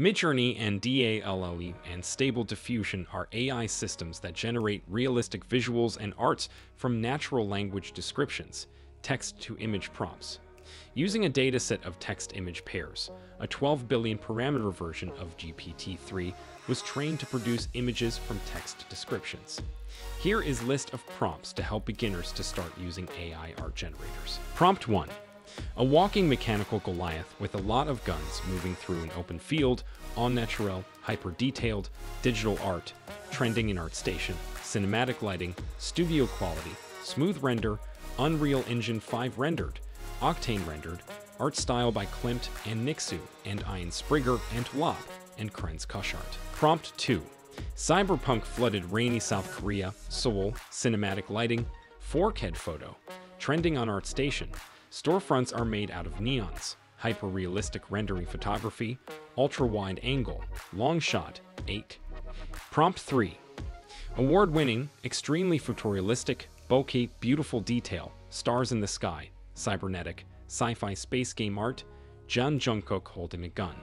Midjourney and DALL-E and Stable Diffusion are AI systems that generate realistic visuals and arts from natural language descriptions, text-to-image prompts. Using a dataset of text-image pairs, a 12 billion parameter version of GPT-3 was trained to produce images from text descriptions. Here is a list of prompts to help beginners to start using AI art generators. Prompt 1. A walking mechanical Goliath with a lot of guns moving through an open field, en naturel, hyper-detailed, digital art, trending in ArtStation, cinematic lighting, studio quality, smooth render, Unreal Engine 5 rendered, Octane rendered, art style by Klimt and Nixu and Ian Sprigger and Lop and Krenz Kushart. Prompt 2. Cyberpunk flooded rainy South Korea, Seoul, cinematic lighting, forkhead photo, trending on ArtStation. Storefronts are made out of neons, hyper-realistic rendering photography, ultra-wide angle, long shot, 8. Prompt 3. Award-winning, extremely photorealistic, bokeh, beautiful detail, stars in the sky, cybernetic, sci-fi space game art, Jun Jungkook holding a gun.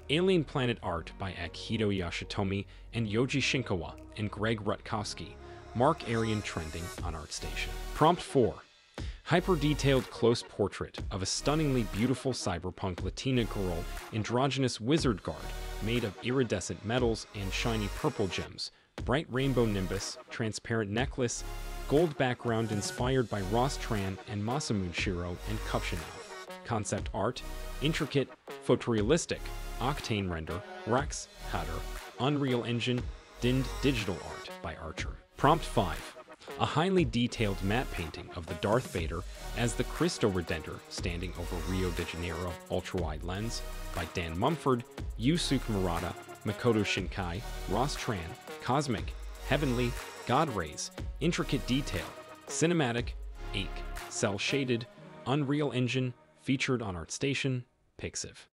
Alien Planet art by Akihito Yoshitomi and Yoji Shinkawa and Greg Rutkowski, Mark Arian trending on ArtStation. Prompt 4. Hyper-detailed close portrait of a stunningly beautiful cyberpunk Latina girl, androgynous wizard guard, made of iridescent metals and shiny purple gems, bright rainbow nimbus, transparent necklace, gold background inspired by Ross Tran and Masamune Shiro and Kupchinov. Concept art, intricate, photorealistic, Octane render, Rex, Hatter, Unreal Engine, digital art by Archer. Prompt 5. A highly detailed matte painting of the Darth Vader as the Cristo Redentor standing over Rio de Janeiro ultra-wide lens by Dan Mumford, Yusuke Murata, Makoto Shinkai, Ross Tran, Cosmic, Heavenly, God Rays, intricate detail, cinematic, cel-shaded, Unreal Engine, featured on ArtStation, Pixiv.